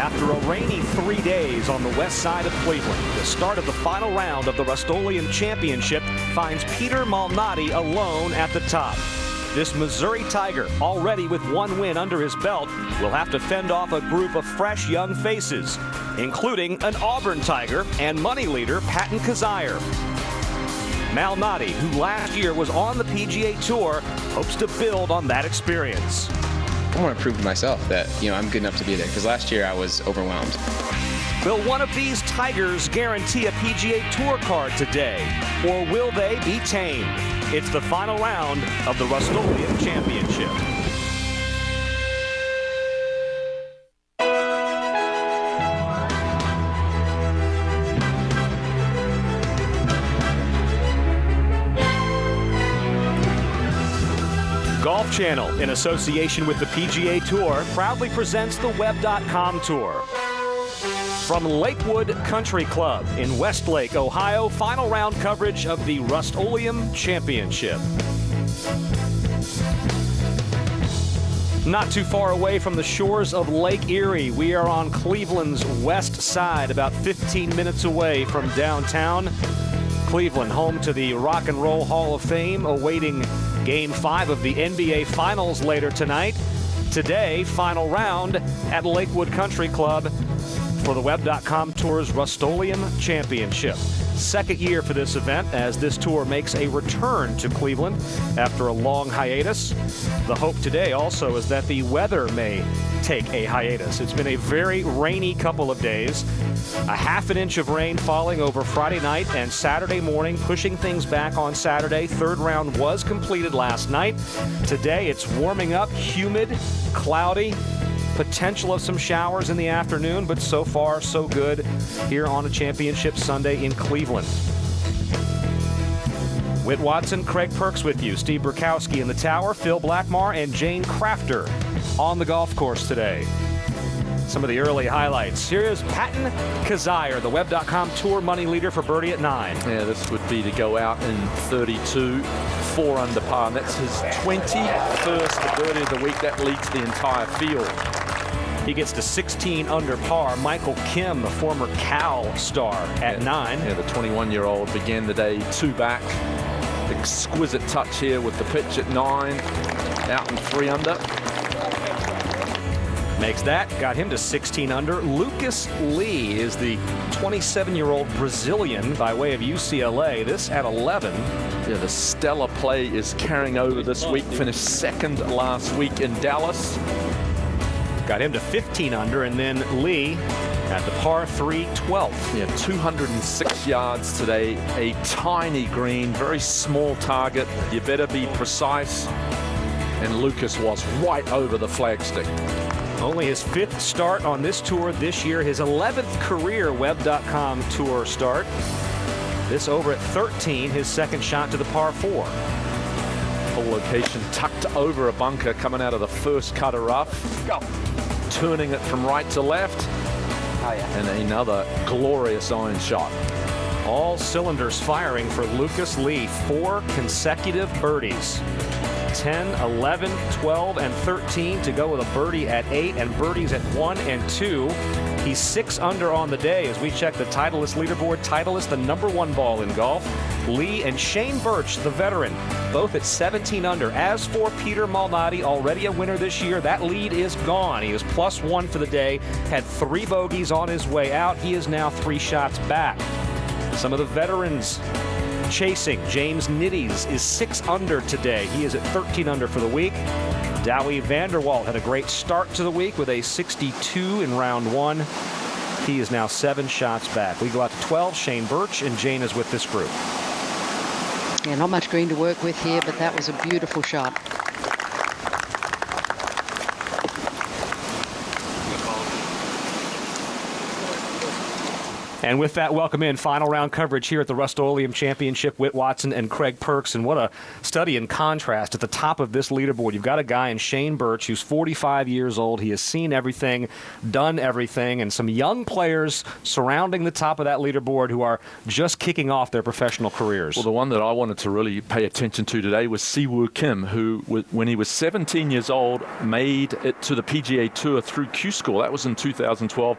After a rainy 3 days on the west side of Cleveland, the start of the final round of the Rust-Oleum Championship finds Peter Malnati alone at the top. This Missouri Tiger, already with one win under his belt, will have to fend off a group of fresh young faces, including an Auburn Tiger and money leader Patton Kizzire. Malnati, who last year was on the PGA Tour, hopes to build on that experience. I want to prove to myself that, I'm good enough to be there, because last year I was overwhelmed. Will one of these Tigers guarantee a PGA Tour card today, or will they be tamed? It's the final round of the Rust-Oleum Championship. Golf Channel, in association with the PGA Tour, proudly presents the Web.com Tour. From Lakewood Country Club in Westlake, Ohio, final round coverage of the Rust-Oleum Championship. Not too far away from the shores of Lake Erie, we are on Cleveland's west side, about 15 minutes away from downtown. Cleveland, home to the Rock and Roll Hall of Fame, awaiting Game 5 of the NBA Finals later tonight. Today, final round at Lakewood Country Club for the Web.com Tour's Rust-Oleum Championship. Second year for this event as this tour makes a return to Cleveland after a long hiatus. The hope today also is that the weather may take a hiatus. It's been a very rainy couple of days. A half an inch of rain falling over Friday night and Saturday morning, pushing things back on Saturday. Third round was completed last night. Today it's warming up, humid, cloudy. Potential of some showers in the afternoon, but so far so good here on a championship Sunday in Cleveland. Whit Watson, Craig Perks with you. Steve Burkowski in the tower, Phil Blackmar and Jane Crafter on the golf course today. Some of the early highlights. Here is Patton Kizzire, the Web.com Tour money leader for birdie at 9. Yeah, this would be to go out in 32, 4 under par, and that's his 21st birdie of the week. That leads the entire field. He gets to 16 under par. Michael Kim, the former Cal star, at 9. Yeah, the 21-year-old began the day 2 back. Exquisite touch here with the pitch at 9, out in 3 under. Makes that, got him to 16 under. Lucas Lee is the 27-year-old Brazilian by way of UCLA. This at 11. Yeah, the stellar play is carrying over this week. Finished second last week in Dallas. Got him to 15 under, and then Lee at the par 3 12th. Yeah, 206 yards today. A tiny green, very small target. You better be precise. And Lucas was right over the flagstick. Only his 5th start on this tour this year, his 11th career Web.com Tour start. This over at 13, his second shot to the par 4. Full location tucked over a bunker coming out of the first cut of rough. Go. Turning it from right to left. Oh, yeah. And another glorious iron shot. All cylinders firing for Lucas Lee. 4 consecutive birdies. 10, 11, 12, and 13 to go with a birdie at 8 and birdies at 1 and 2. He's 6 under on the day as we check the Titleist leaderboard. Titleist, the #1 ball in golf. Lee and Shane Birch, the veteran, both at 17 under. As for Peter Malnati, already a winner this year, that lead is gone. He was +1 for the day, had 3 bogeys on his way out. He is now 3 shots back. Some of the veterans chasing. James Nitties is 6 under today. He is at 13 under for the week. Dowie Vanderwalt had a great start to the week with a 62 in round 1. He is now 7 shots back. We go out to 12. Shane Birch and Jane is with this group. Yeah, not much green to work with here, but that was a beautiful shot. And with that, welcome in final round coverage here at the Rust-Oleum Championship. Whit Watson and Craig Perks. And what a study in contrast. At the top of this leaderboard, you've got a guy in Shane Birch who's 45 years old. He has seen everything, done everything, and some young players surrounding the top of that leaderboard who are just kicking off their professional careers. Well, the one that I wanted to really pay attention to today was Siwoo Kim, who, when he was 17 years old, made it to the PGA Tour through Q-School. That was in 2012.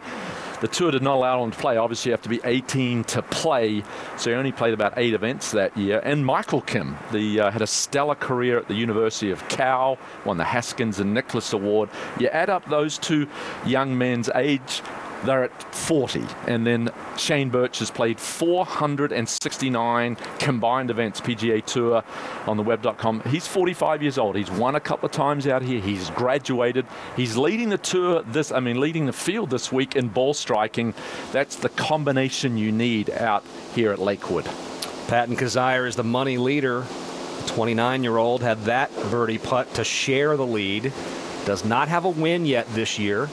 The tour did not allow him to play. Obviously, you have to be 18 to play, so he only played about 8 events that year. And Michael Kim, had a stellar career at the University of Cal, won the Haskins and Nicholas Award. You add up those two young men's age, they're at 40. And then Shane Birch has played 469 combined events, PGA Tour on the web.com. He's 45 years old. He's won a couple of times out here. He's graduated. He's leading the tour leading the field this week in ball striking. That's the combination you need out here at Lakewood. Patton Kizzire is the money leader. The 29-year-old had that birdie putt to share the lead. Does not have a win yet this year.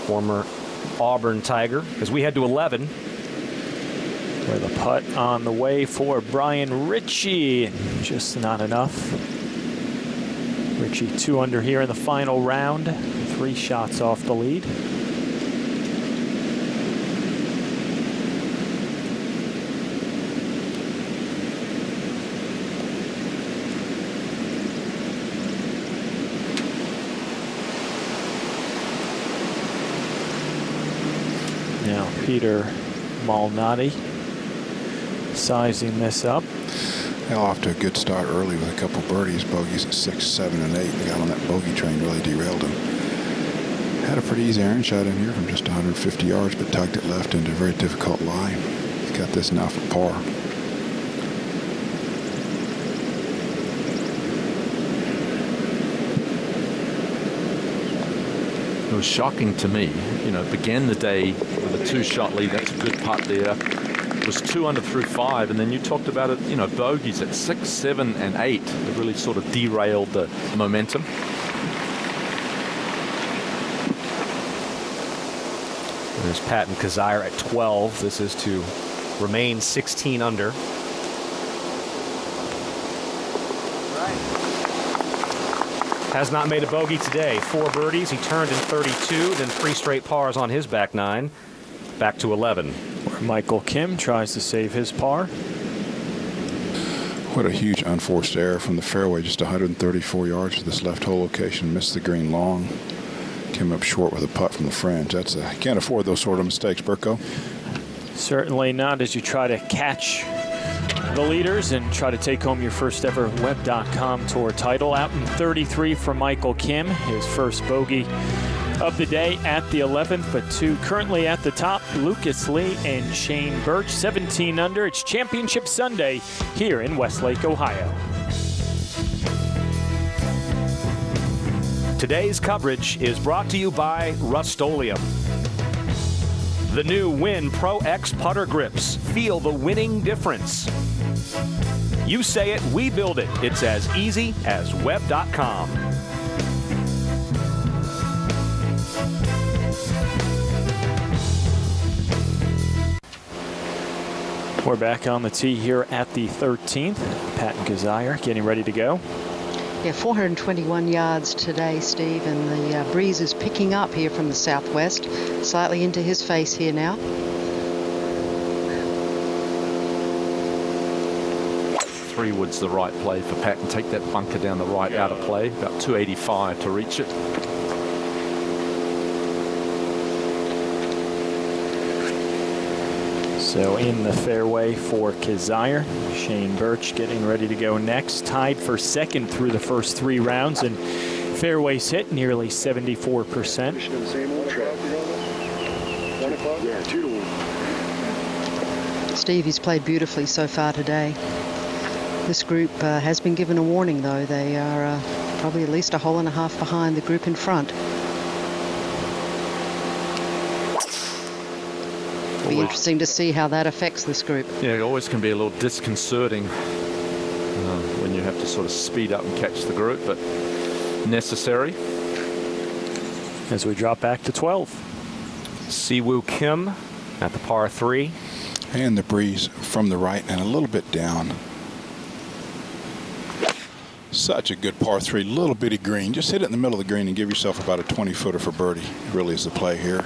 Former Auburn Tiger, as we head to 11. With a putt on the way for Brian Ritchie. Just not enough. Ritchie 2 under here in the final round. 3 shots off the lead. Now Peter Malnati sizing this up. They're off to a good start early with a couple birdies, bogeys at 6, 7, and 8. They got on that bogey train, really derailed him. Had a pretty easy iron shot in here from just 150 yards, but tugged it left into a very difficult lie. He's got this now for par. It was shocking to me. Began the day with a 2-shot lead. That's a good putt there. It was 2 under through 5, and then you talked about it. Bogeys at 6, 7, and 8. It really sort of derailed the momentum. There's Patton Kizzire at 12. This is to remain 16 under. Has not made a bogey today. 4 birdies. He turned in 32, then 3 straight pars on his back 9. Back to 11. Where Michael Kim tries to save his par. What a huge unforced error from the fairway. Just 134 yards to this left hole location. Missed the green long. Came up short with a putt from the fringe. Can't afford those sort of mistakes, Burko. Certainly not as you try to catch the leaders and try to take home your first ever web.com tour title. Out in 33 for Michael Kim, his first bogey of the day at the 11th, but 2 currently at the top, Lucas Lee and Shane Birch, 17 under. It's Championship Sunday here in Westlake, Ohio. Today's coverage is brought to you by Rust-Oleum. The new Win Pro X putter grips. Feel the winning difference. You say it, we build it. It's as easy as web.com. We're back on the tee here at the 13th. Patton Kizzire getting ready to go. Yeah, 421 yards today, Steve, and the breeze is picking up here from the southwest, slightly into his face here now. 3 wood's the right play for Patton. Take that bunker down the right out of play. About 285 to reach it. So in the fairway for Kizzire. Shane Birch getting ready to go next. Tied for second through the first 3 rounds, and fairways hit nearly 74%. Steve, he's played beautifully so far today. This group has been given a warning, though. They are probably at least a hole and a half behind the group in front. It'll be interesting to see how that affects this group. Yeah, it always can be a little disconcerting when you have to sort of speed up and catch the group, but necessary. As we drop back to 12. Siwoo Kim at the par 3. And the breeze from the right and a little bit down. Such a good par 3, little bitty green. Just hit it in the middle of the green and give yourself about a 20-footer for birdie. It really is the play here.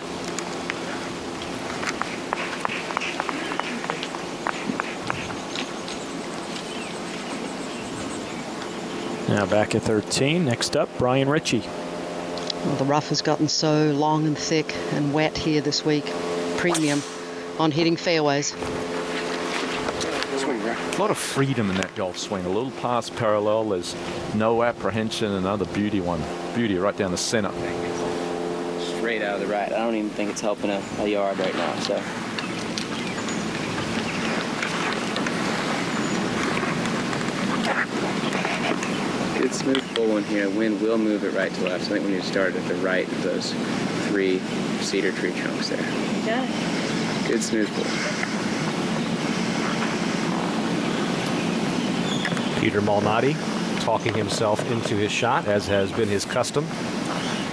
Now back at 13. Next up, Brian Ritchie. Well, the rough has gotten so long and thick and wet here this week. Premium on hitting fairways. A lot of freedom in that golf swing. A little pass parallel. There's no apprehension. Another beauty one. Beauty right down the center. Straight out of the right. I don't even think it's helping a yard right now. So. Good smooth pull one here. Wind will move it right to left. So I think when you start at the right of those 3 cedar tree trunks there. Okay. Good smooth pull. Peter Malnati talking himself into his shot, as has been his custom.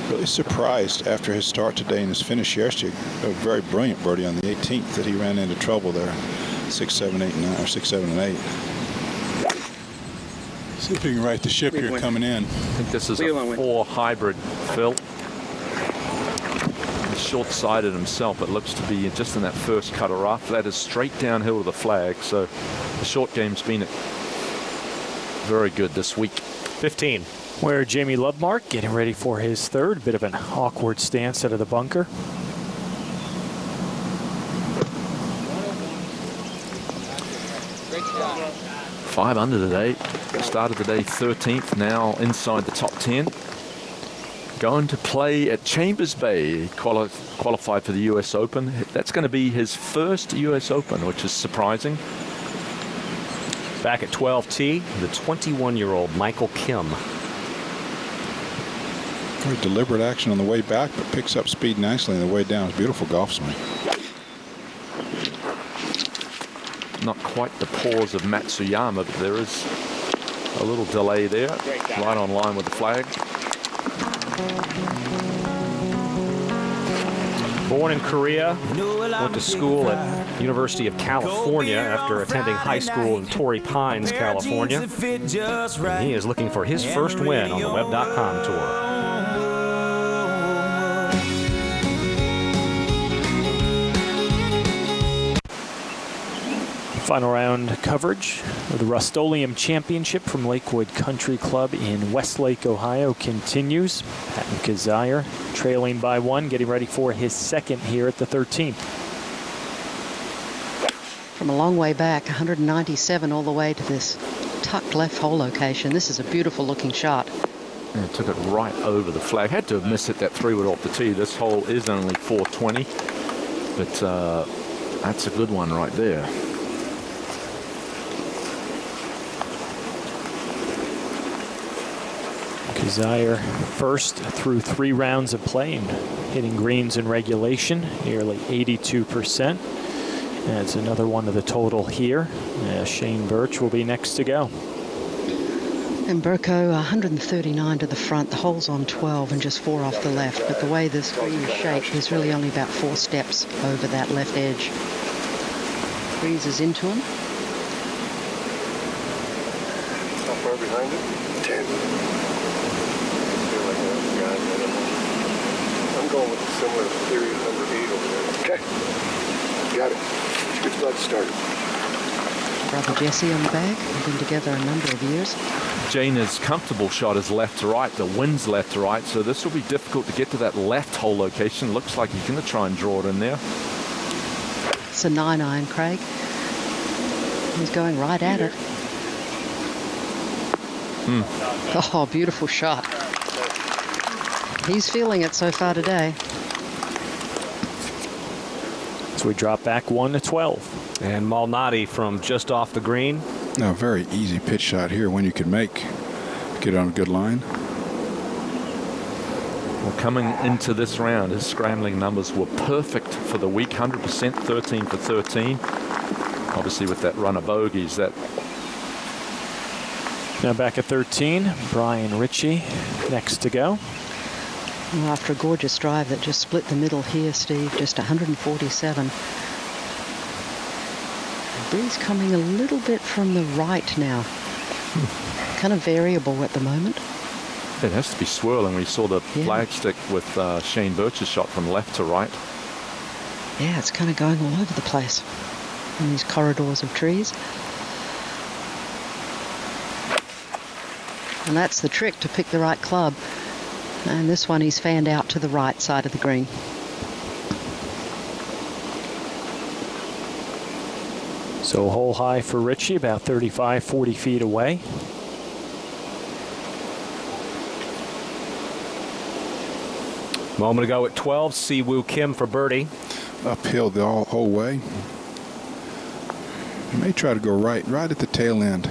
Really surprised after his start today and his finish yesterday. A very brilliant birdie on the 18th that he ran into trouble there. 6, 7, 8, 9, or 6, 7, and 8. See if we can right the ship here coming in. I think this is a 4 hybrid, Phil. He's short-sighted himself, but looks to be just in that first cut of rough. That is straight downhill to the flag, so the short game's been very good this week. 15. Where Jamie Lovemark getting ready for his third. Bit of an awkward stance out of the bunker. Five under today. Started the day 13th, now inside the top 10. Going to play at Chambers Bay, qualified for the US Open. That's going to be his first US Open, which is surprising. Back at 12T, the 21-year-old Michael Kim. Very deliberate action on the way back, but picks up speed nicely on the way down. It's a beautiful golf swing. Not quite the pause of Matsuyama, but there is a little delay there. Right on line with the flag. Born in Korea, went to school at University of California after attending high school in Torrey Pines, California. And he is looking for his first win on the Web.com Tour. Final round coverage of the Rust-Oleum Championship from Lakewood Country Club in Westlake, Ohio continues. Patton Kizzire trailing by 1, getting ready for his second here at the 13th. From a long way back, 197 all the way to this tucked left hole location. This is a beautiful looking shot. And took it right over the flag. Had to have missed it that 3-wood off the tee. This hole is only 420, but that's a good one right there. Kizzire first through 3 rounds of play and hitting greens in regulation, nearly 82%. That's another one of the total here. Shane Birch will be next to go. And Burko, 139 to the front. The hole's on 12 and just 4 off the left. But the way this green is shaped, there's really only about 4 steps over that left edge. Breezes into him. How far behind it? 10. I'm going with a similar theory as number 8 over there. Okay. Got it. Good spot to start. Brother Jesse on the bag. They've been together a number of years. Jana's comfortable shot is left to right. The wind's left to right, so this will be difficult to get to that left hole location. Looks like he's going to try and draw it in there. It's a 9-iron, Craig. He's going right at it. Oh, beautiful shot. He's feeling it so far today. So we drop back 1 to 12. And Malnati from just off the green. Now, very easy pitch shot here when you can get on a good line. Well, coming into this round, his scrambling numbers were perfect for the week. 100%, 13 for 13. Obviously, with that run of bogeys, that. Now back at 13, Brian Ritchie next to go. Well, after a gorgeous drive that just split the middle here, Steve, just 147. breeze coming a little bit from the right now. Kind of variable at the moment. It has to be swirling. We saw the flagstick with Shane Birch's shot from left to right. Yeah, it's kind of going all over the place in these corridors of trees. And that's the trick, to pick the right club. And this one he's fanned out to the right side of the green. So hole high for Richie, about 35, 40 feet away. Moment ago at 12, Siwoo Kim for birdie. Uphill the whole way. You may try to go right at the tail end.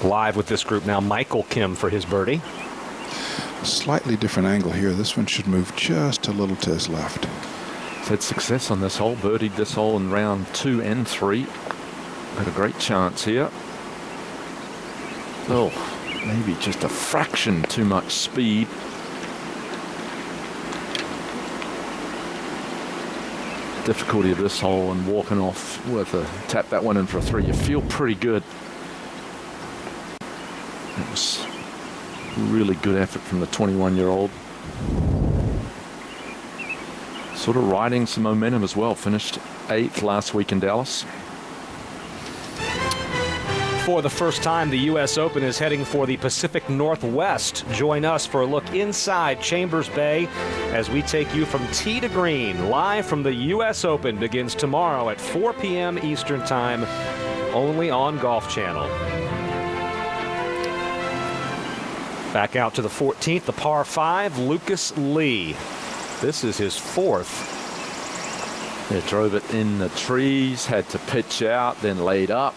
Live with this group now, Michael Kim for his birdie. Slightly different angle here. This one should move just a little to his left. He's had success on this hole, birdied this hole in round 2 and 3. Had a great chance here. Oh, maybe just a fraction too much speed. Difficulty of this hole and walking off with a tap that one in for a 3. You feel pretty good. It was really good effort from the 21-year-old. Sort of riding some momentum as well. Finished 8th last week in Dallas. For the first time, the U.S. Open is heading for the Pacific Northwest. Join us for a look inside Chambers Bay as we take you from tee to green. Live from the U.S. Open begins tomorrow at 4 p.m. Eastern Time, only on Golf Channel. Back out to the 14th, the par 5, Lucas Lee. This is his 4th. Yeah, drove it in the trees, had to pitch out, then laid up.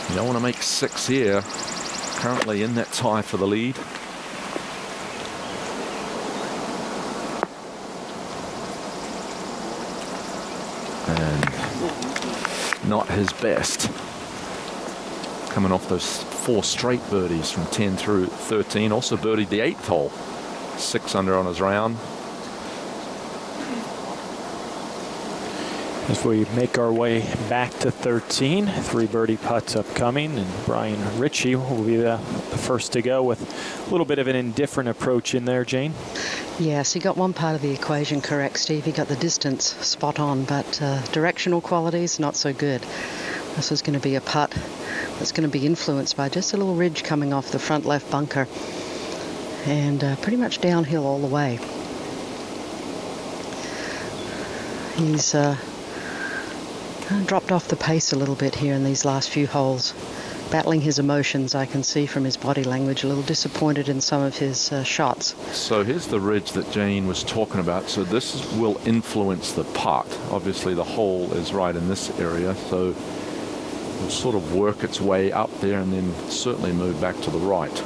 You don't want to make 6 here. Currently in that tie for the lead. And not his best. Coming off those 4 straight birdies from 10 through 13. Also birdied the 8th hole. 6 under on his round. As we make our way back to 13, 3 birdie putts upcoming, and Brian Ritchie will be the first to go with a little bit of an indifferent approach in there, Jane. Yes, he got one part of the equation correct, Steve. He got the distance spot on, but directional qualities, not so good. This is going to be a putt that's going to be influenced by just a little ridge coming off the front left bunker, and pretty much downhill all the way. He's dropped off the pace a little bit here in these last few holes. Battling his emotions, I can see from his body language, a little disappointed in some of his shots. So here's the ridge that Jane was talking about. So this will influence the putt. Obviously the hole is right in this area, so it'll sort of work its way up there and then certainly move back to the right.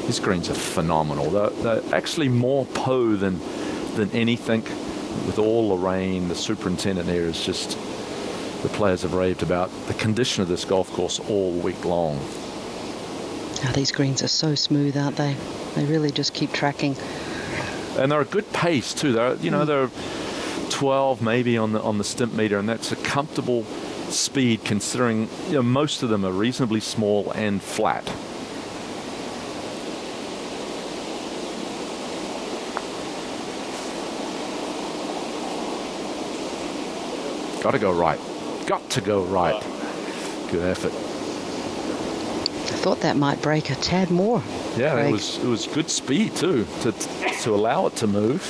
These greens are phenomenal. They're actually more Poe than anything. With all the rain, the superintendent there is just, the players have raved about the condition of this golf course all week long. Oh, these greens are so smooth, aren't they? They really just keep tracking. And they're a good pace too. They're, you know, they're 12 maybe on the Stimpmeter, and that's a comfortable speed considering, you know, most of them are reasonably small and flat. Got to go right. Got to go right. Good effort. I thought that might break a tad more. Yeah, Craig. it was good speed too to allow it to move.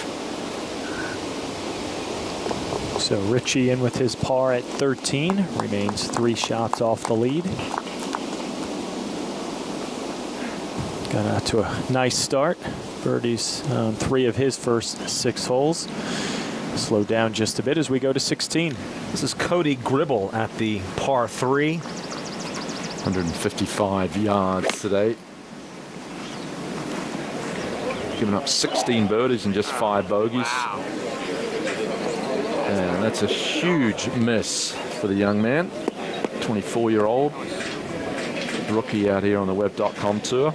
So Ritchie in with his par at 13, remains 3 shots off the lead. Got out to a nice start. Birdies on 3 of his first 6 holes. Slow down just a bit as we go to 16. This is Cody Gribble at the par 3. 155 yards today. Giving up 16 birdies and just 5 bogeys. And that's a huge miss for the young man. 24-year-old rookie out here on the Web.com tour.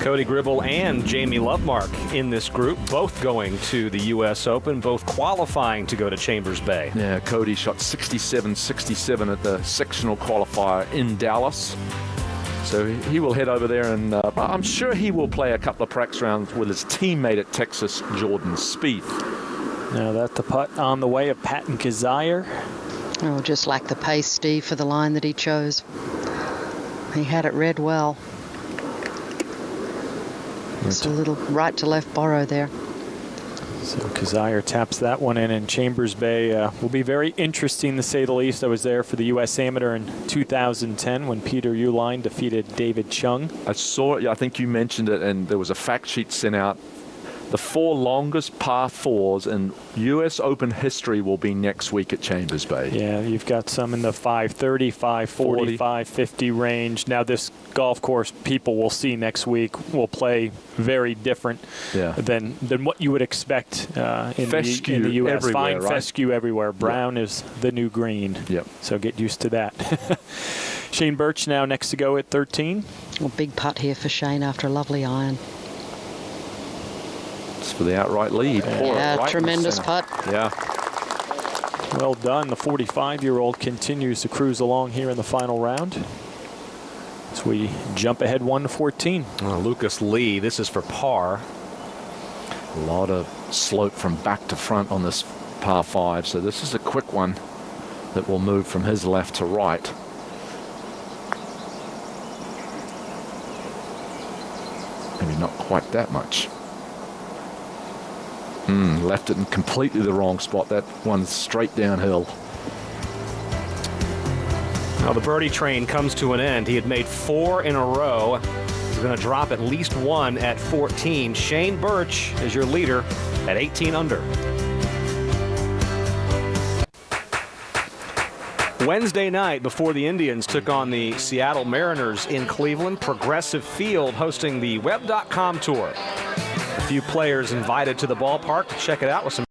Cody Gribble and Jamie Lovemark in this group, both going to the U.S. Open, both qualifying to go to Chambers Bay. Yeah, Cody shot 67-67 at the sectional qualifier in Dallas. So he will head over there, and I'm sure he will play a couple of practice rounds with his teammate at Texas, Jordan Spieth. Now that the putt on the way of Patton Kizzire. Oh, just like the pace, Steve, for the line that he chose. He had it read well. Just a little right to left borrow there. So Kizzire taps that one in, and Chambers Bay will be very interesting to say the least. I was there for the U.S. Amateur in 2010 when Peter Uihlein defeated David Chung. I saw it, I think you mentioned it, and there was a fact sheet sent out. The 4 longest par 4s in U.S. Open history will be next week at Chambers Bay. Yeah, you've got some in the 530, 540, 550 range. Now this golf course people will see next week will play very different than what you would expect in the U.S. Fine right? fescue everywhere. Brown is the new green. Yep. So get used to that. Shane Birch now next to go at 13. Well, big putt here for Shane after a lovely iron. For the outright lead. Yeah, right, tremendous putt. Yeah. Well done. The 45-year-old continues to cruise along here in the final round. As we jump ahead 1-14. Lucas Lee, this is for par. A lot of slope from back to front on this par 5, so this is a quick one that will move from his left to right. Maybe not quite that much. Left it in completely the wrong spot. That one's straight downhill. Now the birdie train comes to an end. He had made 4 in a row. He's going to drop at least 1 at 14. Shane Birch is your leader at 18 under. Wednesday night, before the Indians took on the Seattle Mariners in Cleveland, Progressive Field hosting the Web.com Tour. A few players invited to the ballpark to check it out with some